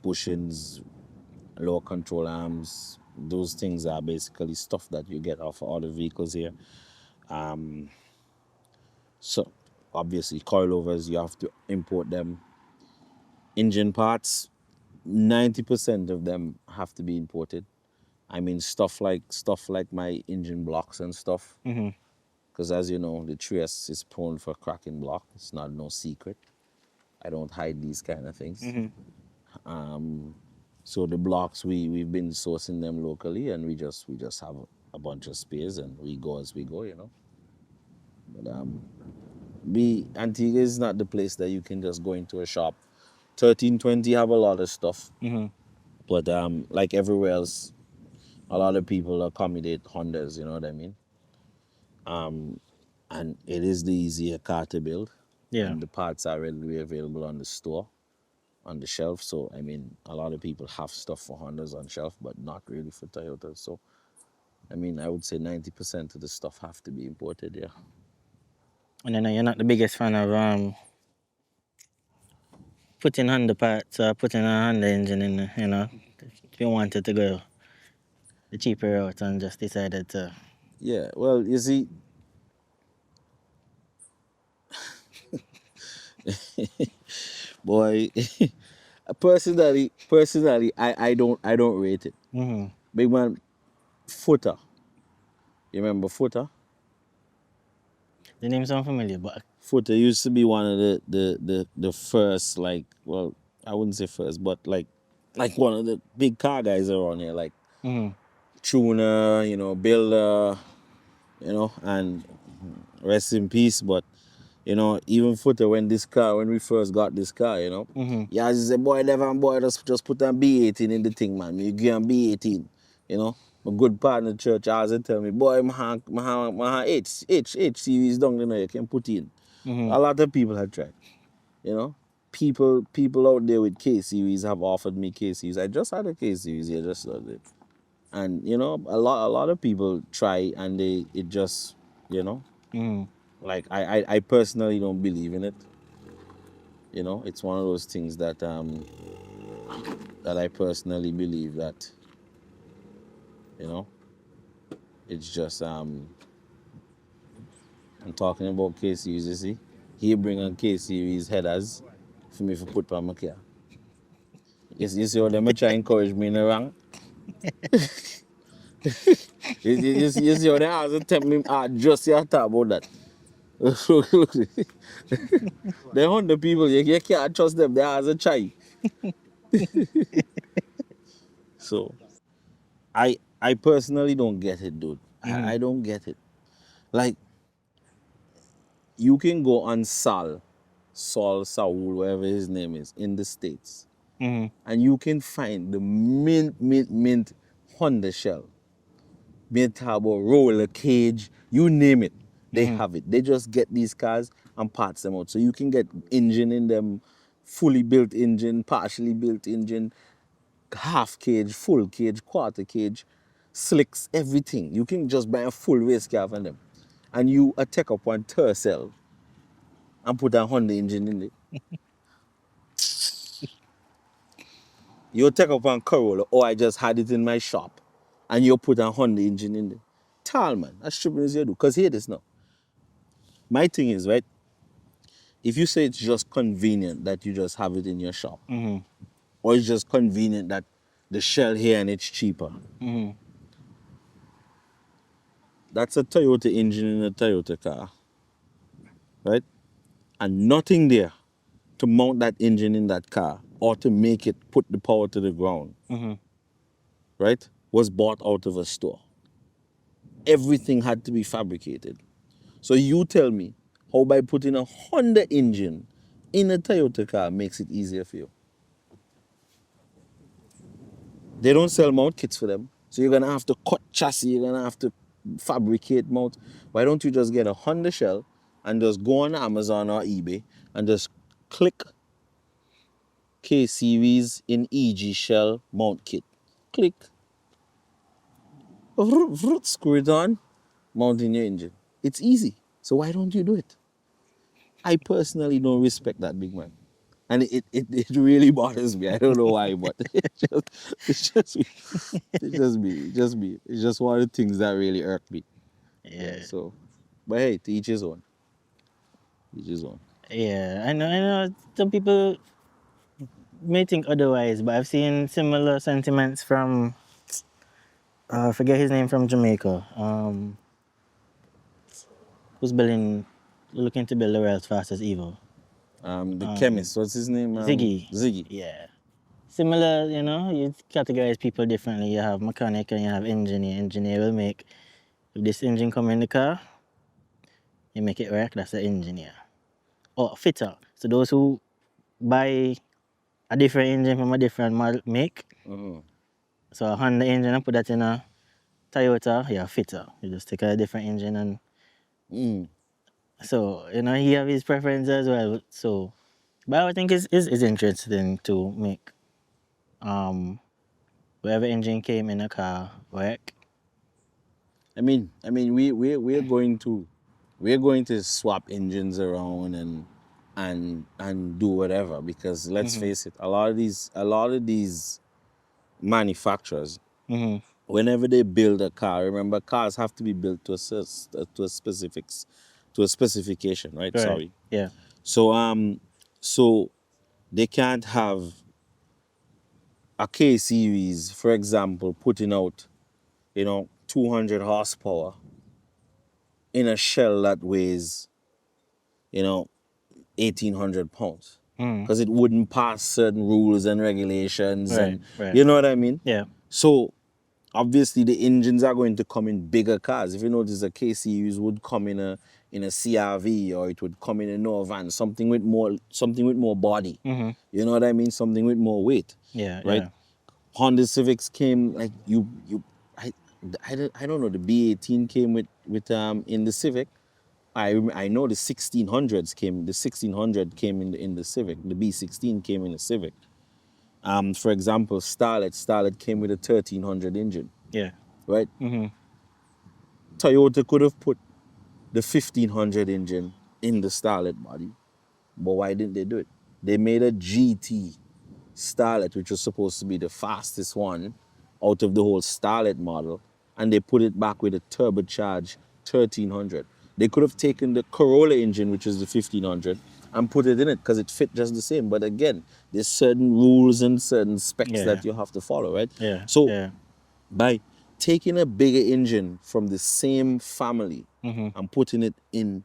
S2: Bushings, lower control arms. Those things are basically stuff that you get off of other vehicles here. So obviously coilovers, you have to import them. Engine parts, 90% of them have to be imported. I mean, stuff like my engine blocks and stuff.
S1: Mm-hmm.
S2: Because as you know, the Trias is prone for cracking block. It's not no secret. I don't hide these kind of things.
S1: Mm-hmm.
S2: So the blocks, we've been sourcing them locally, and we just have a bunch of spares, and we go as we go. But Antigua is not the place that you can just go into a shop. 1320 have a lot of stuff,
S1: Mm-hmm.
S2: but like everywhere else, a lot of people accommodate Hondas. You know what I mean? And it is the easier car to build,
S1: Yeah.
S2: and the parts are readily available on the store, on the shelf. So I mean, a lot of people have stuff for Hondas on shelf, but not really for Toyotas. So I mean, I would say 90% of the stuff have to be imported. Yeah.
S1: And then you're not the biggest fan of putting Honda parts or putting a Honda engine in, if you wanted to go the cheaper route and just decided to.
S2: Yeah. Well, you see, boy, personally, I don't rate it.
S1: Mm-hmm.
S2: Big man, Footer. You remember Footer?
S1: The name sound familiar, but
S2: Footer used to be one of the first, like, well, I wouldn't say first, but like one of the big car guys around here, like
S1: mm-hmm.
S2: tuner, builder, and rest in peace. But even Footer, when we first got this car,
S1: Mm-hmm.
S2: yeah, he said, boy, Devon, boy, just put an B18 in the thing, man. You give him B18, you know. My good partner church always tell me, boy, my H series down there, you can put in.
S1: Mm-hmm.
S2: A lot of people have tried, you know. People out there with K series have offered me K series. I just had a K series here, just the other day. And a lot of people try, and it just,
S1: Mm-hmm.
S2: like I personally don't believe in it. It's one of those things that I personally believe that, you know, it's just I'm talking about K series, you see. He bring on K series headers for me to put on my car. You see how them try encourage me in the wrong? You see how they always tell me, just you talk about that. They 100 people, you can't trust them, they always try. So I personally don't get it, dude.
S1: Mm-hmm.
S2: I don't get it. Like, you can go on Saul, whatever his name is, in the States,
S1: Mm-hmm.
S2: and you can find the mint Honda shell. Mint turbo, roller cage, you name it, they
S1: Mm-hmm.
S2: have it. They just get these cars and parts them out. So you can get engine in them, fully built engine, partially built engine, half cage, full cage, quarter cage, slicks, everything. You can just buy a full race car from them. And you take up one Tercel and put a Honda engine in it. You take up one Corolla, or I just had it in my shop, and you put a Honda engine in it. Tall man, that's tripping as you do. Because hear this now. My thing is, right, if you say it's just convenient that you just have it in your shop,
S1: Mm-hmm.
S2: or it's just convenient that the shell here and it's cheaper,
S1: Mm-hmm.
S2: that's a Toyota engine in a Toyota car, right? And nothing there to mount that engine in that car or to make it put the power to the ground,
S1: Mm-hmm.
S2: right, was bought out of a store. Everything had to be fabricated. So you tell me how by putting a Honda engine in a Toyota car makes it easier for you. They don't sell mount kits for them. So you're gonna have to cut chassis, you're gonna have to fabricate mount. Why don't you just get a Honda shell and just go on Amazon or eBay and just click K series in EG shell mount kit. Click, screw it on, mount in your engine. It's easy. So why don't you do it? I personally don't respect that, big man. And it really bothers me. I don't know why, but it's just me. It's just one of the things that really irk me. Yeah,
S1: Yeah.
S2: so, but hey, to each his own. Each his own.
S1: Yeah. I know some people may think otherwise, but I've seen similar sentiments from I forget his name from Jamaica. Who's building looking to build the world's fastest Evo.
S2: The
S1: Um
S2: chemist, what's his name?
S1: Ziggy.
S2: Ziggy.
S1: Yeah. Similar, you categorize people differently. You have mechanic and you have engineer. Engineer will make if this engine come in the car, you make it work, that's the engineer. Or fitter. So those who buy a different engine from a different model make,
S2: Uh-huh.
S1: so a Honda engine and put that in a Toyota, you're a fitter. You just take a different engine and
S2: Mm.
S1: so he have his preference as well. So but I think is interesting to make whatever engine came in a car work.
S2: We're going to swap engines around and do whatever because let's
S1: Mm-hmm.
S2: face it, a lot of these manufacturers,
S1: Mm-hmm.
S2: whenever they build a car, remember cars have to be built to a specification, right?
S1: Right.
S2: Sorry.
S1: Yeah.
S2: So they can't have a K series, for example, putting out 200 horsepower in a shell that weighs, you know, 1,800 pounds.
S1: Mm.
S2: Because it wouldn't pass certain rules and regulations,
S1: Right.
S2: and
S1: Right.
S2: you know what I mean?
S1: Yeah.
S2: So obviously the engines are going to come in bigger cars. If you notice, a K series would come in a CRV, or it would come in a Nova van, something with more body.
S1: Mm-hmm.
S2: You know what I mean? Something with more weight,
S1: Yeah.
S2: right?
S1: Yeah.
S2: Honda Civics came like I, I don't know, the B18 came with in the Civic. I know the 1600 came in the Civic. The B16 came in the Civic. For example, Starlet came with a 1300 engine,
S1: Yeah.
S2: right?
S1: Mm-hmm.
S2: Toyota could have put the 1500 engine in the Starlet body, but why didn't they do it? They made a GT Starlet, which was supposed to be the fastest one out of the whole Starlet model, and they put it back with a turbocharged 1300. They could have taken the Corolla engine, which is the 1500, and put it in it because it fit just the same. But again, there's certain rules and certain specs
S1: Yeah.
S2: that you have to follow, right?
S1: Yeah.
S2: So
S1: Yeah.
S2: by taking a bigger engine from the same family
S1: Mm-hmm.
S2: and putting it in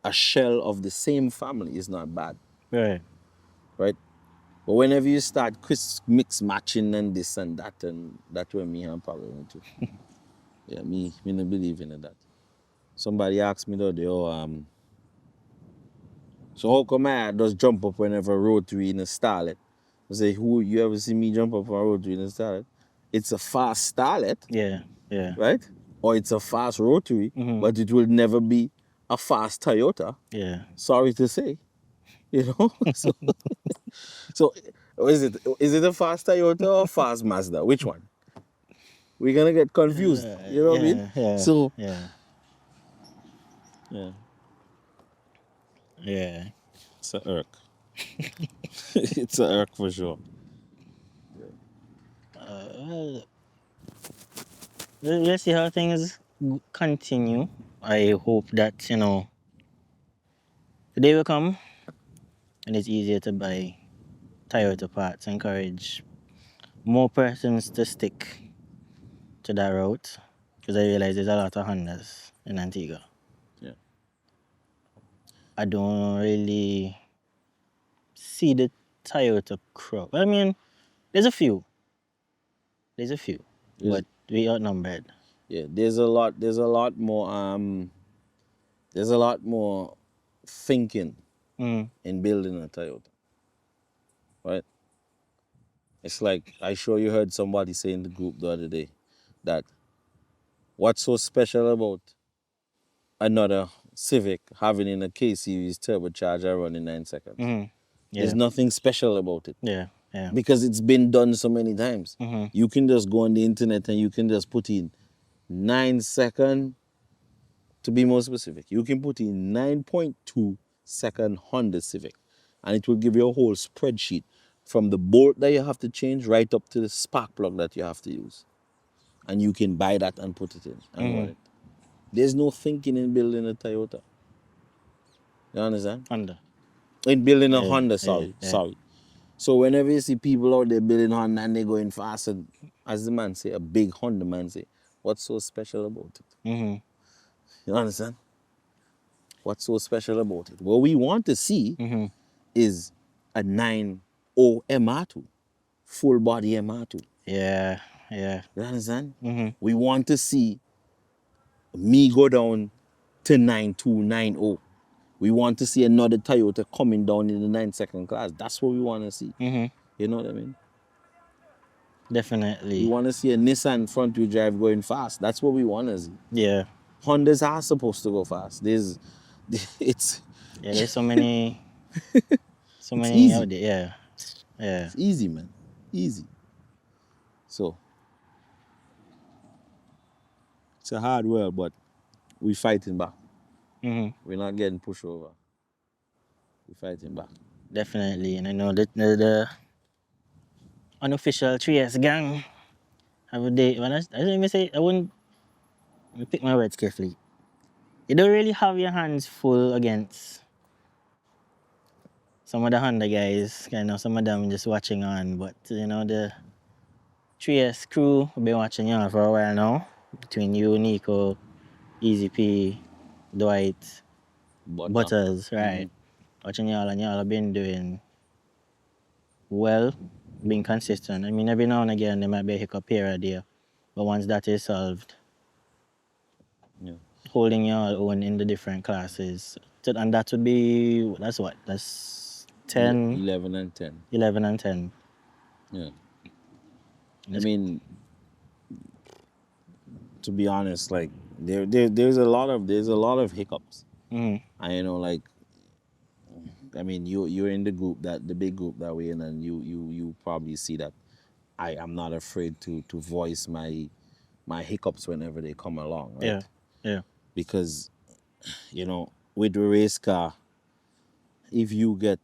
S2: a shell of the same family is not bad,
S1: Right.
S2: right? But whenever you start mix matching and this and that way me have a problem too. Yeah, me no believe in that. Somebody asked me the other day, So how come I just jump up whenever rotary in a starlet? I say, who you ever see me jump up on a rotary in a starlet? It's a fast starlet,
S1: Yeah, yeah,
S2: right? Or it's a fast rotary,
S1: mm-hmm.
S2: but it will never be a fast Toyota.
S1: Yeah.
S2: Sorry to say, you know. So is it a fast Toyota or a fast Mazda? Which one? We're gonna get confused. You know what I mean?
S1: Yeah, yeah,
S2: So
S1: yeah,
S2: yeah,
S1: yeah.
S2: it's a irk. It's a irk for sure.
S1: Well, let's see how things continue. I hope that, the day will come and it's easier to buy Toyota parts. Encourage more persons to stick to that route because I realize there's a lot of Hondas in Antigua.
S2: Yeah.
S1: I don't really see the Toyota crowd. I mean, there's a few. There's a few,
S2: There's,
S1: but we outnumbered.
S2: yeah, there's a lot. There's a lot more thinking
S1: Mm,
S2: in building a Toyota, right? It's like I sure you heard somebody say in the group the other day that what's so special about another Civic having in a K series turbocharger running 9 seconds?
S1: mm,
S2: There's
S1: yeah,
S2: nothing special about it
S1: yeah, yeah.
S2: because it's been done so many times.
S1: Mm-hmm,
S2: You can just go on the internet and you can just put in 9 second, to be more specific, you can put in 9.2 second Honda Civic and it will give you a whole spreadsheet from the bolt that you have to change right up to the spark plug that you have to use. And you can buy that and put it in and run
S1: mm-hmm.
S2: it. There's no thinking in building a Toyota. You understand?
S1: Honda.
S2: In building a
S1: Yeah,
S2: Honda,
S1: yeah,
S2: sorry,
S1: yeah.
S2: sorry. So whenever you see people out there building Honda and they're going fast, and as the man say, a big Honda man say, what's so special about it?
S1: Mm-hmm,
S2: You understand? What's so special about it? What we want to see
S1: mm-hmm.
S2: is a 9.0 MR2, full body MR2.
S1: Yeah, yeah.
S2: You understand?
S1: Mm-hmm,
S2: We want to see me go down to 9.2, 9.0. We want to see another Toyota coming down in the 9 second class. That's what we want to see.
S1: mm-hmm.
S2: You know what I mean? We
S1: Definitely.
S2: want to see a Nissan front wheel drive going fast. That's what we want to see.
S1: Yeah,
S2: Hondas are supposed to go fast. It's
S1: yeah. There's so many, so
S2: it's
S1: many
S2: easy.
S1: out there. Yeah, yeah.
S2: It's easy, man. Easy. So it's a hard world, but we fighting back.
S1: Mm-hmm.
S2: We're not getting pushed over. We're fighting back.
S1: Definitely. And I know that the unofficial 3S gang have a day. When I didn't even say I wouldn't. Let me pick my words carefully. You don't really have your hands full against some of the Honda guys. Some of them just watching on, but the 3S crew have been watching you for a while now. Between you, Nico, Easy P, Dwight,
S2: Butter.
S1: Butters, right? Watching y'all and y'all have been doing well, being consistent. I mean, every now and again there might be a hiccup here or there, but once that is solved,
S2: Yeah.
S1: holding y'all own in the different classes. And that would be, that's what? That's 10,
S2: 11 and 10.
S1: 11 and 10.
S2: Yeah.
S1: And
S2: I
S1: it's,
S2: mean, to be honest, like there's a lot of hiccups.
S1: mhm,
S2: And like I mean you're in the big group that we're in, and you probably see that I am not afraid to voice my hiccups whenever they come along, right?
S1: yeah, yeah,
S2: Because with the race car, if you get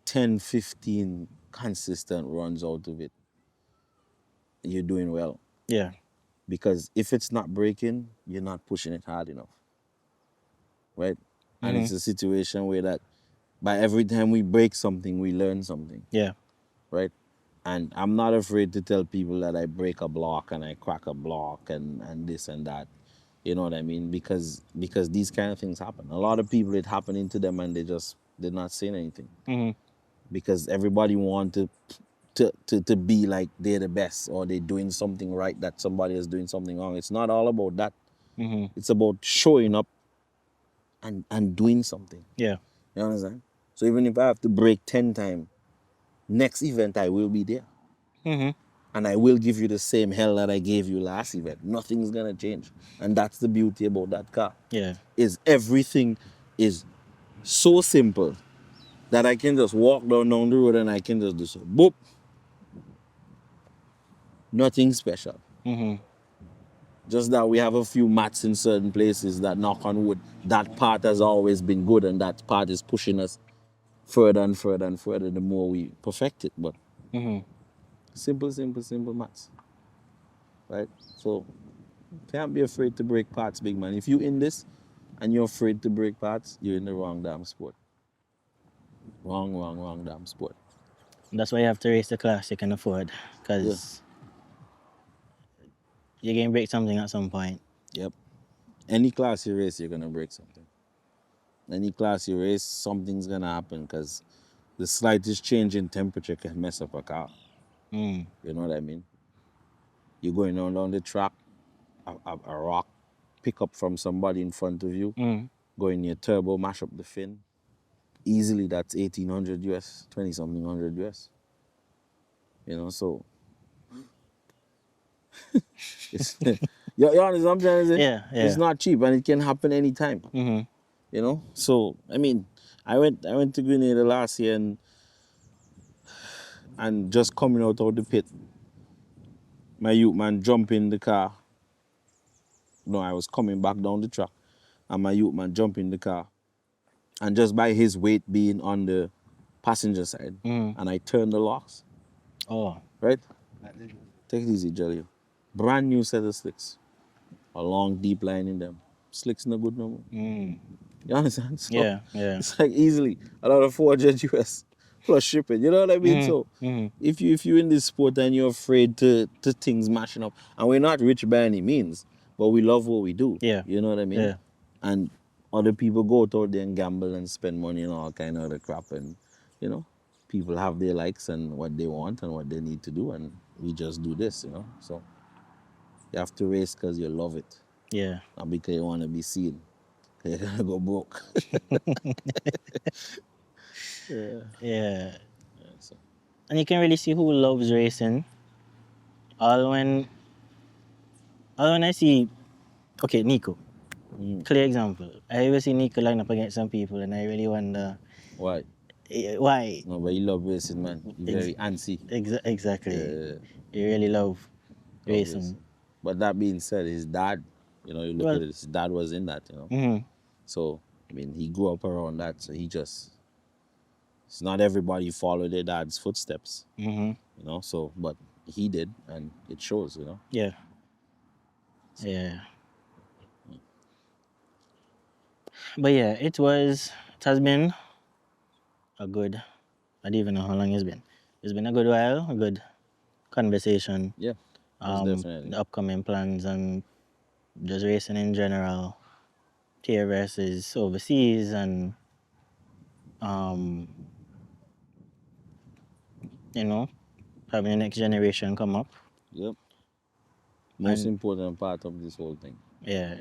S2: 10, 15 consistent runs out of it, you're doing well.
S1: yeah,
S2: Because if it's not breaking, you're not pushing it hard enough, right? And
S1: hmm,
S2: it's a situation where that by every time we break something, we learn something,
S1: yeah,
S2: right? And I'm not afraid to tell people that I break a block and I crack a block and this and that. You know what I mean? Because these kind of things happen. A lot of people, it happening to them and they're not saying anything.
S1: hmm,
S2: Because everybody want to be like they're the best or they're doing something right that somebody is doing something wrong. It's not all about that.
S1: hmm,
S2: It's about showing up and doing something.
S1: yeah,
S2: You understand? So even if I have to break 10 times, next event I will be there.
S1: Mm-hmm.
S2: And I will give you the same hell that I gave you last event. Nothing's gonna change. And that's the beauty about that car.
S1: Yeah.
S2: Is everything is so simple that I can just walk down the road and I can just do so. Boop. Nothing special.
S1: Mm-hmm.
S2: Just that we have a few mats in certain places that, knock on wood, that part has always been good, and that part is pushing us further and further and further the more we perfect it. But
S1: Mm-hmm.
S2: simple mats. Right? So can't be afraid to break parts, big man. If you in this and you're afraid to break parts, you're in the wrong damn sport. Wrong damn sport.
S1: That's why you have to race the class you can afford,
S2: Yeah.
S1: because you're going to break something at some point.
S2: Yep. Any class you race, you're gonna break something. Any class you race, something's gonna happen because the slightest change in temperature can mess up a car.
S1: Mm.
S2: You know what I mean? You're going down the track, a rock pick up from somebody in front of you,
S1: Mm.
S2: go in your turbo, mash up the fin. Easily that's 1800 US, 20 something hundred US. You know, so it's you understand what I'm trying to say?
S1: Yeah,
S2: It's
S1: yeah.
S2: not cheap and it can happen anytime.
S1: Mm-hmm.
S2: You know? So I mean, I went to Grenada last year and just coming out of the pit, my youth man jump in the car. No, I was coming back down the track and my youth man jump in the car. And just by his weight being on the passenger side,
S1: Mm.
S2: and I turned the locks,
S1: Oh.
S2: right? Take it easy, Jelly. Brand new set of slicks. A long, deep line in them. Slicks no good no more.
S1: Mm.
S2: You understand? So
S1: Yeah, yeah.
S2: it's like easily a lot of 400 US plus shipping. You know what I mean?
S1: Mm-hmm.
S2: So
S1: Mm-hmm.
S2: if you're in this sport and you're afraid to things mashing up, and we're not rich by any means, but we love what we do.
S1: Yeah.
S2: You know what I mean?
S1: Yeah.
S2: And other people go out there and gamble and spend money and all kind of other crap, and you know, people have their likes and what they want and what they need to do, and we just do this, you know. So you have to race because you love it,
S1: Yeah.
S2: not because you want to be seen. You're gonna go broke. Yeah.
S1: Yeah.
S2: So,
S1: And you can really see who loves racing. All when I see, okay, Nico, clear example. I ever see Nico line up against some people and I really wonder
S2: why?
S1: why.
S2: No, but you love racing, man. You're very antsy.
S1: Exactly.
S2: Yeah,
S1: You really love
S2: love
S1: racing.
S2: racing. But that being said, his dad, you know, you look
S1: Well,
S2: at it, his dad was in that, you know.
S1: mm-hmm.
S2: So, I mean, he grew up around that, so it's not everybody follow their dad's footsteps,
S1: Mm-hmm.
S2: you know. So, but he did, and it shows, you know.
S1: Yeah. Yeah. But yeah, it has been a good, I don't even know how long it's been. It's been a good while, a good conversation.
S2: Yeah, most definitely.
S1: The upcoming plans and just racing in general, tier versus overseas, and um, you know, having the next generation come up.
S2: Yep. Most
S1: And
S2: important part of this whole thing.
S1: yeah,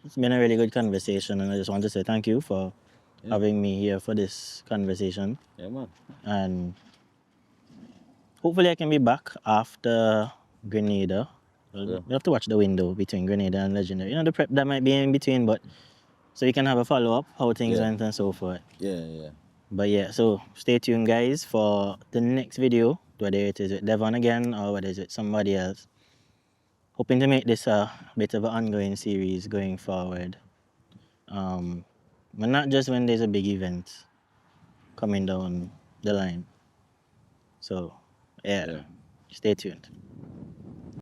S1: it's been a really good conversation, and I just want to say thank you for
S2: Yeah.
S1: having me here for this conversation.
S2: Yeah, man.
S1: And hopefully I can be back after Grenada. Well,
S2: Yeah.
S1: we have to watch the window between Grenada and Legendary. You know, the prep that might be in between, but so we can have a follow up, how things
S2: Yeah.
S1: went and so forth.
S2: Yeah.
S1: But yeah, so stay tuned, guys, for the next video, whether it is with Devon again or whether it's with somebody else. Hoping to make this a bit of an ongoing series going forward. But not just when there's a big event coming down the line. So, yeah.
S2: Yeah.
S1: Stay tuned.